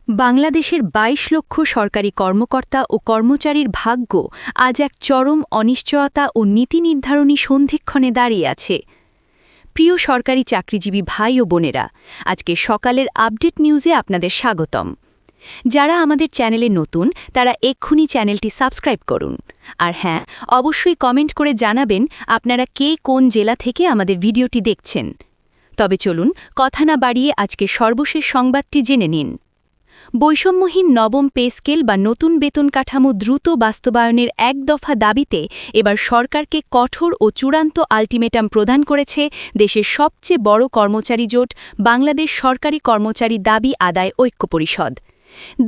বাংলাদেশের ২২ লক্ষ সরকারি কর্মকর্তা ও কর্মচারীর ভাগ্য আজ এক চরম অনিশ্চয়তা ও নীতি নির্ধারণী সন্ধিক্ষণে দাঁড়িয়ে আছে। প্রিয় সরকারি চাকরিজীবী ভাই ও বোনেরা, আজকে সকালের আপডেট নিউজে আপনাদের স্বাগতম। যারা আমাদের চ্যানেলে নতুন তারা এক্ষুনি চ্যানেলটি সাবস্ক্রাইব করুন। আর হ্যাঁ, অবশ্যই কমেন্ট করে জানাবেন আপনারা কে কোন জেলা থেকে আমাদের ভিডিওটি দেখছেন। তবে চলুন কথা না বাড়িয়ে আজকে সর্বশেষ সংবাদটি জেনে নিন। বৈষম্যহীন নবম পে স্কেল বা নতুন বেতন কাঠামো দ্রুত বাস্তবায়নের এক দফা দাবিতে এবার সরকারকে কঠোর ও চূড়ান্ত আল্টিমেটাম প্রদান করেছে দেশের সবচেয়ে বড় কর্মচারী জোট বাংলাদেশ সরকারি কর্মচারী দাবি আদায় ঐক্য পরিষদ।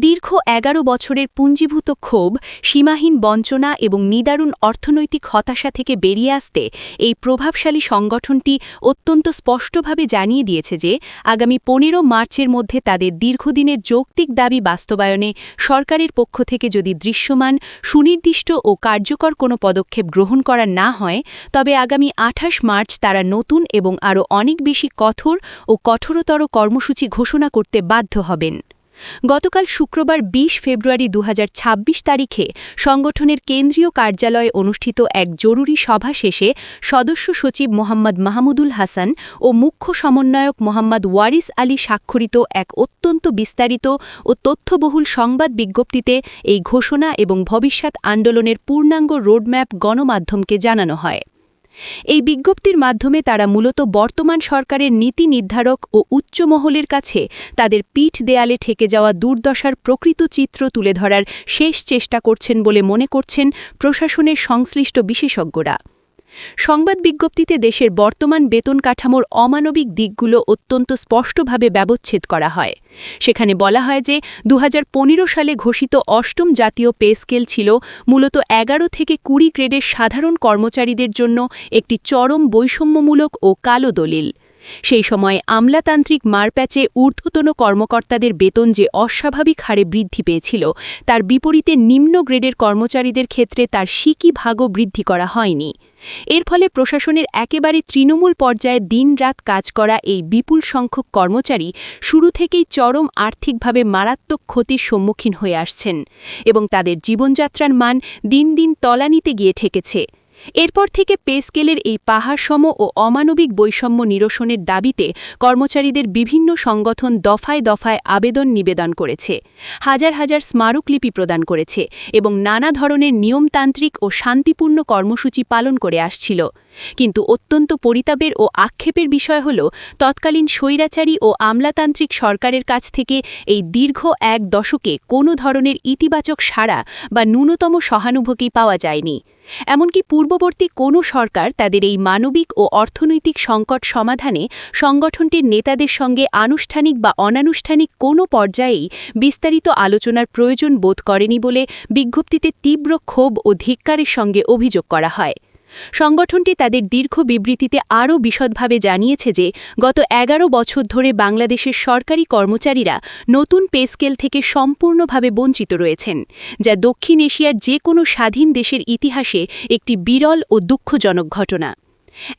দীর্ঘ ১১ বছরের পুঞ্জীভূত ক্ষোভ, সীমাহীন বঞ্চনা এবং নিদারুণ অর্থনৈতিক হতাশা থেকে বেরিয়ে আসতে এই প্রভাবশালী সংগঠনটি অত্যন্ত স্পষ্টভাবে জানিয়ে দিয়েছে যে আগামী ১৫ মার্চের মধ্যে তাদের দীর্ঘদিনের যৌক্তিক দাবি বাস্তবায়নে সরকারের পক্ষ থেকে যদি দৃশ্যমান, সুনির্দিষ্ট ও কার্যকর কোনো পদক্ষেপ গ্রহণ করা না হয়, তবে আগামী ২৮ মার্চ তারা নতুন এবং আরও অনেক বেশি কঠোর ও কঠোরতর কর্মসূচি ঘোষণা করতে বাধ্য হবেন। গতকাল শুক্রবার ২০ ফেব্রুয়ারি ২০২৬ তারিখে সংগঠনের কেন্দ্রীয় কার্যালয়ে অনুষ্ঠিত এক জরুরি সভা শেষে সদস্য সচিব মোহাম্মদ মাহমুদুল হাসান ও মুখ্য সমন্বয়ক মোহাম্মদ ওয়ারিস আলী স্বাক্ষরিত এক অত্যন্ত বিস্তারিত ও তথ্যবহুল সংবাদ বিজ্ঞপ্তিতে এই ঘোষণা এবং ভবিষ্যৎ আন্দোলনের পূর্ণাঙ্গ রোডম্যাপ গণমাধ্যমকে জানানো হয়। এই বিজ্ঞপ্তির মাধ্যমে তারা মূলত বর্তমান সরকারের নীতি নির্ধারক ও উচ্চ মহলের কাছে তাদের পিঠ দেয়ালে ঠেকে যাওয়া দুর্দশার প্রকৃত চিত্র তুলে ধরার শেষ চেষ্টা করছেন বলে মনে করছেন প্রশাসনের সংশ্লিষ্ট বিশেষজ্ঞরা। সংবাদ বিজ্ঞপ্তিতে দেশের বর্তমান বেতন কাঠামোর অমানবিক দিকগুলো অত্যন্ত স্পষ্টভাবে ব্যবচ্ছেদ করা হয়। সেখানে বলা হয় যে ২০১৫ সালে ঘোষিত অষ্টম জাতীয় পে স্কেল ছিল মূলত ১১ থেকে ২০ গ্রেডের সাধারণ কর্মচারীদের জন্য একটি চরম বৈষম্যমূলক ও কালো দলিল। সেই সময় আমলাতান্ত্রিক মারপ্যাচে ঊর্ধ্বতন কর্মকর্তাদের বেতন যে অস্বাভাবিক হারে বৃদ্ধি পেয়েছিল, তার বিপরীতে নিম্ন গ্রেডের কর্মচারীদের ক্ষেত্রে তার সিকি ভাগও বৃদ্ধি করা হয়নি। এর ফলে প্রশাসনের একেবারে তৃণমূল পর্যায়ে দিনরাত কাজ করা এই বিপুল সংখ্যক কর্মচারী শুরু থেকেই চরম আর্থিকভাবে মারাত্মক ক্ষতির সম্মুখীন হয়ে আসছেন এবং তাদের জীবনযাত্রার মান দিন দিন তলানিতে গিয়ে ঠেকেছে। এরপর থেকে পে স্কেলের এই পাহাড়সম ও অমানবিক বৈষম্য নিরসনের দাবিতে কর্মচারীদের বিভিন্ন সংগঠন দফায় দফায় আবেদন নিবেদন করেছে, হাজার হাজার স্মারকলিপি প্রদান করেছে এবং নানা ধরনের নিয়মতান্ত্রিক ও শান্তিপূর্ণ কর্মসূচি পালন করে আসছিল। কিন্তু অত্যন্ত পরিতাপের ও আক্ষেপের বিষয় হল, তৎকালীন স্বৈরাচারী ও আমলাতান্ত্রিক সরকারের কাছ থেকে এই দীর্ঘ এক দশকে কোনো ধরনের ইতিবাচক সাড়া বা ন্যূনতম সহানুভূতি পাওয়া যায়নি। এমনকি পূর্ববর্তী কোনো সরকার তাদের এই মানবিক ও অর্থনৈতিক সংকট সমাধানে সংগঠনটির নেতাদের সঙ্গে আনুষ্ঠানিক বা অনানুষ্ঠানিক কোনো পর্যায়েই বিস্তারিত আলোচনার প্রয়োজন বোধ করেনি বলে বিজ্ঞপ্তিতে তীব্র ক্ষোভ ও ধিক্কারের সঙ্গে অভিযোগ করা হয়। সংগঠনটি তাদের দীর্ঘ বিবৃতিতে আরও বিশদভাবে জানিয়েছে যে গত ১১ বছর ধরে বাংলাদেশের সরকারি কর্মচারীরা নতুন পে স্কেল থেকে সম্পূর্ণভাবে বঞ্চিত রয়েছেন, যা দক্ষিণ এশিয়ার যে কোনো স্বাধীন দেশের ইতিহাসে একটি বিরল ও দুঃখজনক ঘটনা।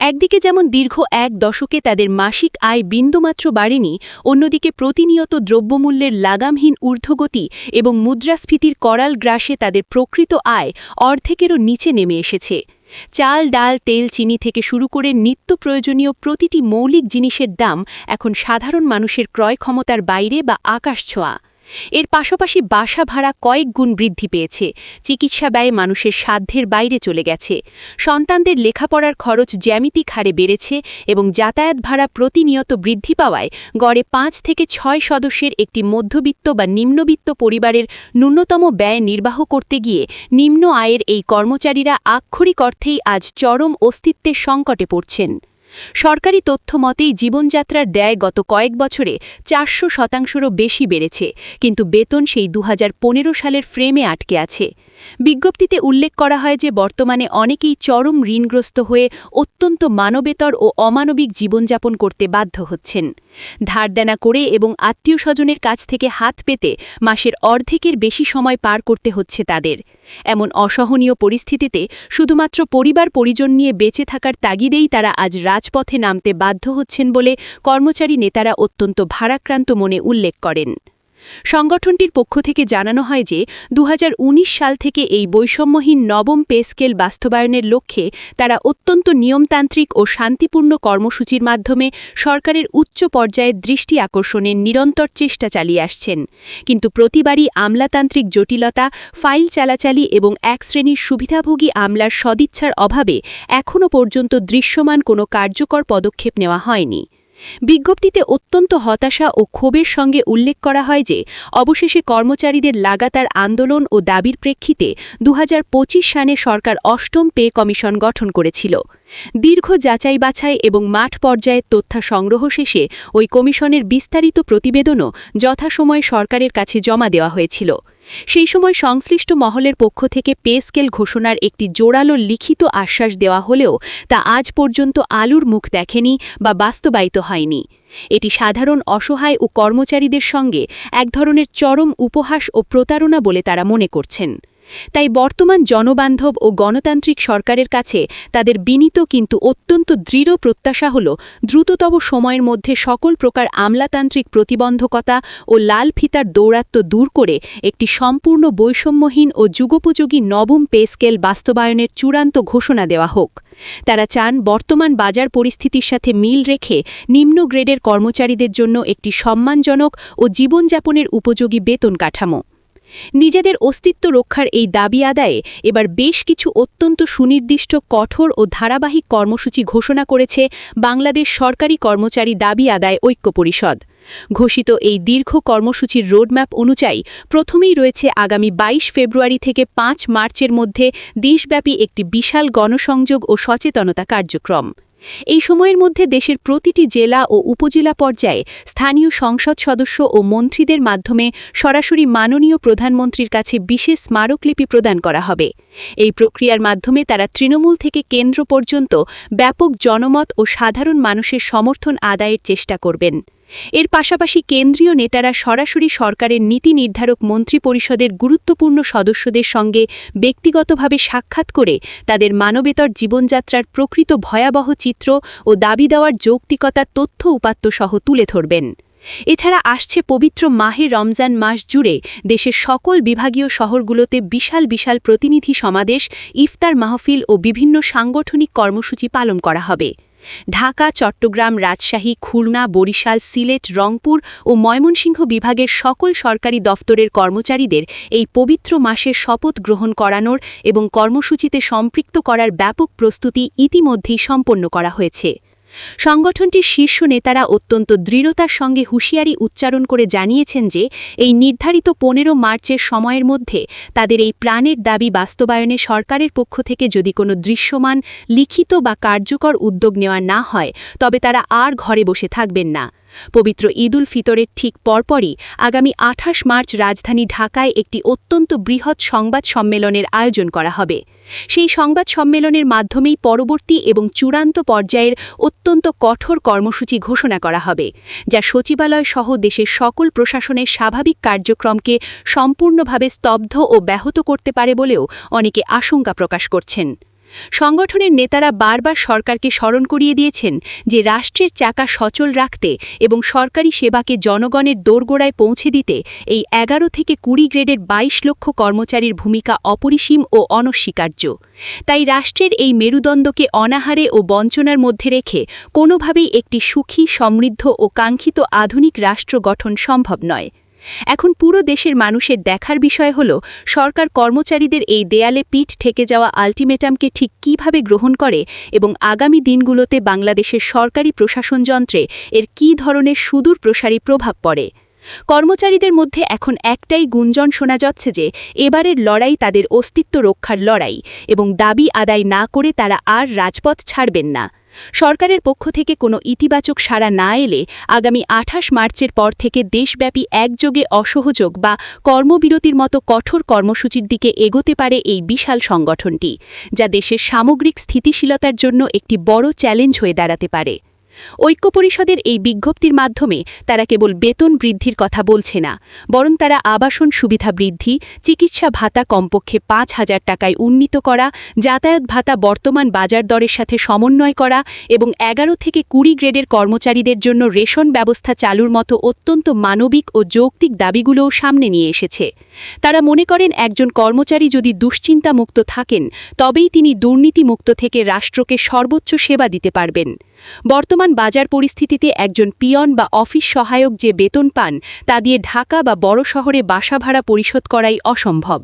একদিকে যেমন দীর্ঘ এক দশকে তাদের মাসিক আয় বিন্দুমাত্র বাড়েনি, অন্যদিকে প্রতিনিয়ত দ্রব্যমূল্যের লাগামহীন ঊর্ধ্বগতি এবং মুদ্রাস্ফীতির করাল গ্রাসে তাদের প্রকৃত আয় অর্ধেকেরও নিচে নেমে এসেছে। চাল, ডাল, তেল, চিনি থেকে শুরু করে নিত্য প্রয়োজনীয় প্রতিটি মৌলিক জিনিসের দাম এখন সাধারণ মানুষের ক্রয় ক্ষমতার বাইরে বা আকাশছোঁয়া। এর পাশাপাশি বাসা ভাড়া কয়েক গুণ বৃদ্ধি পেয়েছে, চিকিৎসা ব্যয় মানুষের সাধ্যের বাইরে চলে গেছে, সন্তানদের লেখাপড়ার খরচ জ্যামিতিক হারে বেড়েছে এবং যাতায়াত ভাড়া প্রতিনিয়ত বৃদ্ধি পাওয়ায় গড়ে ৫ থেকে ৬ সদস্যের একটি মধ্যবিত্ত বা নিম্নবিত্ত পরিবারের ন্যূনতম ব্যয় নির্বাহ করতে গিয়ে নিম্ন আয়ের এই কর্মচারীরা আক্ষরিক অর্থেই আজ চরম অস্তিত্বের সংকটে পড়ছেন। সরকারি তথ্য মতেই জীবনযাত্রার ব্যয় গত কয়েক বছরে ৪০০%রও বেশি বেড়েছে, কিন্তু বেতন সেই ২০১৫ সালের ফ্রেমে আটকে আছে। বিজ্ঞপ্তিতে উল্লেখ করা হয় যে বর্তমানে অনেকেই চরম ঋণগ্রস্ত হয়ে অত্যন্ত মানবেতর ও অমানবিক জীবনযাপন করতে বাধ্য হচ্ছেন। ধারদেনা করে এবং আত্মীয় স্বজনের কাছ থেকে হাত পেতে মাসের অর্ধেকের বেশি সময় পার করতে হচ্ছে তাদের। এমন অসহনীয় পরিস্থিতিতে শুধুমাত্র পরিবার পরিজন নিয়ে বেঁচে থাকার তাগিদেই তারা আজ রাজপথে নামতে বাধ্য হচ্ছেন বলে কর্মচারী নেতারা অত্যন্ত ভারাক্রান্ত মনে উল্লেখ করেন। সংগঠনটির পক্ষ থেকে জানানো হয় যে 2019 সাল থেকে এই বৈষম্যহীন নবম পে স্কেল বাস্তবায়নের লক্ষ্যে তারা অত্যন্ত নিয়মতান্ত্রিক ও শান্তিপূর্ণ কর্মসূচির মাধ্যমে সরকারের উচ্চ পর্যায়ের দৃষ্টি আকর্ষণের নিরন্তর চেষ্টা চালিয়ে আসছেন, কিন্তু প্রতিবারই আমলাতান্ত্রিক জটিলতা, ফাইল চালাচালি এবং এক শ্রেণীর সুবিধাভোগী আমলার সদিচ্ছার অভাবে এখনও পর্যন্ত দৃশ্যমান কোনো কার্যকর পদক্ষেপ নেওয়া হয়নি। বিজ্ঞপ্তিতে অত্যন্ত হতাশা ও ক্ষোভের সঙ্গে উল্লেখ করা হয় যে অবশেষে কর্মচারীদের লাগাতার আন্দোলন ও দাবির প্রেক্ষিতে 2025 সালে সরকার অষ্টম পে কমিশন গঠন করেছিল। দীর্ঘ যাচাই বাছাই এবং মাঠ পর্যায়ের তথ্য সংগ্রহ শেষে ওই কমিশনের বিস্তারিত প্রতিবেদনও যথাসময়ে সরকারের কাছে জমা দেওয়া হয়েছিল। সেই সময় সংশ্লিষ্ট মহলের পক্ষ থেকে পে স্কেল ঘোষণার একটি জোরালো লিখিত আশ্বাস দেওয়া হলেও তা আজ পর্যন্ত আলোর মুখ দেখেনি বা বাস্তবায়িত হয়নি। এটি সাধারণ অসহায় ও কর্মচারীদের সঙ্গে এক ধরনের চরম উপহাস ও প্রতারণা বলে তারা মনে করছেন। তাই বর্তমান জনবান্ধব ও গণতান্ত্রিক সরকারের কাছে তাদের বিনীত কিন্তু অত্যন্ত দৃঢ় প্রত্যাশা হল দ্রুততম সময়ের মধ্যে সকল প্রকার আমলাতান্ত্রিক প্রতিবন্ধকতা ও লাল ফিতার দৌরাত্ম্য দূর করে একটি সম্পূর্ণ বৈষম্যহীন ও যুগোপযোগী নবম পে স্কেল বাস্তবায়নের চূড়ান্ত ঘোষণা দেওয়া হোক। তারা চান বর্তমান বাজার পরিস্থিতির সাথে মিল রেখে নিম্ন গ্রেডের কর্মচারীদের জন্য একটি সম্মানজনক ও জীবনযাপনের উপযোগী বেতন কাঠামো। নিজেদের অস্তিত্ব রক্ষার এই দাবি আদায়ে এবার বেশ কিছু অত্যন্ত সুনির্দিষ্ট কঠোর ও ধারাবাহিক কর্মসূচি ঘোষণা করেছে বাংলাদেশ সরকারি কর্মচারী দাবি আদায় ঐক্য পরিষদ। ঘোষিত এই দীর্ঘ কর্মসূচির রোডম্যাপ অনুযায়ী প্রথমেই রয়েছে আগামী 22 ফেব্রুয়ারি থেকে 5 মার্চের মধ্যে দেশব্যাপী একটি বিশাল গণসংযোগ ও সচেতনতা কার্যক্রম। এই সময়ের মধ্যে দেশের প্রতিটি জেলা ও উপজেলা পর্যায়ে স্থানীয় সংসদ সদস্য ও মন্ত্রীদের মাধ্যমে সরাসরি মাননীয় প্রধানমন্ত্রীর কাছে বিশেষ স্মারকলিপি প্রদান করা হবে। এই প্রক্রিয়ার মাধ্যমে তারা তৃণমূল থেকে কেন্দ্র পর্যন্ত ব্যাপক জনমত ও সাধারণ মানুষের সমর্থন আদায়ের চেষ্টা করবেন। এর পাশাপাশি কেন্দ্রীয় নেতারা সরাসরি সরকারের নীতি নির্ধারক মন্ত্রিপরিষদের গুরুত্বপূর্ণ সদস্যদের সঙ্গে ব্যক্তিগতভাবে সাক্ষাৎ করে তাদের মানবেতর জীবনযাত্রার প্রকৃত ভয়াবহ চিত্র ও দাবি দেওয়ার যৌক্তিকতার তথ্য উপাত্ত সহ তুলে ধরবেন। এছাড়া আসছে পবিত্র মাহে রমজান মাস জুড়ে দেশের সকল বিভাগীয় শহরগুলোতে বিশাল বিশাল প্রতিনিধি সমাবেশ, ইফতার মাহফিল ও বিভিন্ন সাংগঠনিক কর্মসূচি পালন করা হবে। ঢাকা, চট্টগ্রাম, রাজশাহী, খুলনা, বরিশাল, সিলেট, রংপুর ও ময়মনসিংহ বিভাগের সকল সরকারি দফতরের কর্মচারীদের এই পবিত্র মাসের শপথ গ্রহণ করানোর এবং কর্মসূচিতে সম্পৃক্ত করার ব্যাপক প্রস্তুতি ইতিমধ্যেই সম্পন্ন করা হয়েছে। সংগঠনটির শীর্ষ নেতারা অত্যন্ত দৃঢ়তার সঙ্গে হুঁশিয়ারি উচ্চারণ করে জানিয়েছেন যে এই নির্ধারিত 15 মার্চের সময়ের মধ্যে তাদের এই প্রাণের দাবি বাস্তবায়নে সরকারের পক্ষ থেকে যদি কোনো দৃশ্যমান, লিখিত বা কার্যকর উদ্যোগ নেওয়া না হয় তবে তারা আর ঘরে বসে থাকবেন না। পবিত্র ঈদ উল ফিতরের ঠিক পরপরই আগামী 28 মার্চ রাজধানী ঢাকায় একটি অত্যন্ত বৃহৎ সংবাদ সম্মেলনের আয়োজন করা হবে। সেই সংবাদ সম্মেলনের মাধ্যমেই পরবর্তী এবং চূড়ান্ত পর্যায়ের অত্যন্ত কঠোর কর্মসূচি ঘোষণা করা হবে, যা সচিবালয় সহ দেশের সকল প্রশাসনের স্বাভাবিক কার্যক্রমকে সম্পূর্ণভাবে স্তব্ধ ও ব্যাহত করতে পারে বলেও অনেকে আশঙ্কা প্রকাশ করছেন। সংগঠনের নেতারা বারবার সরকারকে স্মরণ করিয়ে দিয়েছেন যে রাষ্ট্রের চাকা সচল রাখতে এবং সরকারি সেবাকে জনগণের দোরগোড়ায় পৌঁছে দিতে এই 11 থেকে 20 গ্রেডের 22 লক্ষ কর্মচারীর ভূমিকা অপরিসীম ও অনস্বীকার্য। তাই রাষ্ট্রের এই মেরুদণ্ডকে অনাহারে ও বঞ্চনার মধ্যে রেখে কোনোভাবেই একটি সুখী, সমৃদ্ধ ও কাঙ্ক্ষিত আধুনিক রাষ্ট্র গঠন সম্ভব নয়। এখন পুরো দেশের মানুষের দেখার বিষয় হল সরকার কর্মচারীদের এই দেয়ালে পিঠ ঠেকে যাওয়া আলটিমেটামকে ঠিক কিভাবে গ্রহণ করে এবং আগামী দিনগুলোতে বাংলাদেশের সরকারি প্রশাসন যন্ত্রে এর কী ধরনের সুদূর প্রসারী প্রভাব পড়ে। কর্মচারীদের মধ্যে এখন একটাই গুঞ্জন শোনা যাচ্ছে যে এবারের লড়াই তাদের অস্তিত্ব রক্ষার লড়াই এবং দাবি আদায় না করে তারা আর রাজপথ ছাড়বেন না। সরকারের পক্ষ থেকে কোনো ইতিবাচক সাড়া না এলে আগামী 28 মার্চের পর থেকে দেশব্যাপী একযোগে অসহযোগ বা কর্মবিরতির মতো কঠোর কর্মসূচির দিকে এগোতে পারে এই বিশাল সংগঠনটি, যা দেশের সামগ্রিক স্থিতিশীলতার জন্য একটি বড় চ্যালেঞ্জ হয়ে দাঁড়াতে পারে। ঐক্য পরিষদের এই বিজ্ঞপ্তির মাধ্যমে তারা কেবল বেতন বৃদ্ধির কথা বলছে না, বরং তারা আবাসন সুবিধা বৃদ্ধি, চিকিৎসা ভাতা কমপক্ষে ৫,০০০ টাকায় উন্নীত করা, যাতায়াত ভাতা বর্তমান বাজার দরের সাথে সমন্বয় করা এবং ১১ থেকে ২০ গ্রেডের কর্মচারীদের জন্য রেশন ব্যবস্থা চালুর মতো অত্যন্ত মানবিক ও যৌক্তিক দাবিগুলোও সামনে নিয়ে এসেছে। তারা মনে করেন একজন কর্মচারী যদি দুশ্চিন্তামুক্ত থাকেন, তবেই তিনি দুর্নীতিমুক্ত থেকে রাষ্ট্রকে সর্বোচ্চ সেবা দিতে পারবেন। বর্তমান বাজার পরিস্থিতিতে একজন পিয়ন বা অফিস সহায়ক যে বেতন পান, তা দিয়ে ঢাকা বা বড় শহরে বাসা ভাড়া পরিশোধ করাই অসম্ভব।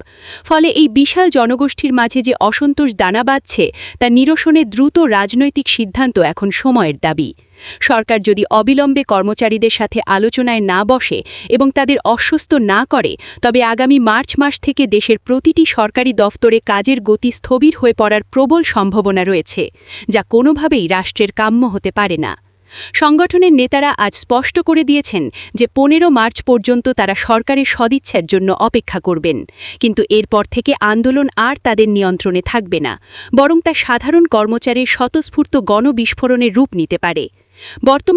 ফলে এই বিশাল জনগোষ্ঠীর মাঝে যে অসন্তোষ দানা বাঁধছে, তা নিরসনে দ্রুত রাজনৈতিক সিদ্ধান্ত এখন সময়ের দাবি। সরকার যদি অবিলম্বে কর্মচারীদের সাথে আলোচনায় না বসে এবং তাদের অস্বস্ত না করে, তবে আগামী মার্চ মাস থেকে দেশের প্রতিটি সরকারি দফতরে কাজের গতি স্থবির হয়ে পড়ার প্রবল সম্ভাবনা রয়েছে, যা কোনোভাবেই রাষ্ট্রের কাম্য হতে পারে না। সংগঠনের নেতারা আজ স্পষ্ট করে দিয়েছেন যে ১৫ মার্চ পর্যন্ত তারা সরকারের সদিচ্ছার জন্য অপেক্ষা করবেন, কিন্তু এরপর থেকে আন্দোলন আর তাদের নিয়ন্ত্রণে থাকবে না, বরং তা সাধারণ কর্মচারীর স্বতঃস্ফূর্ত গণবিস্ফোরণের রূপ নিতে পারে। বর্তমান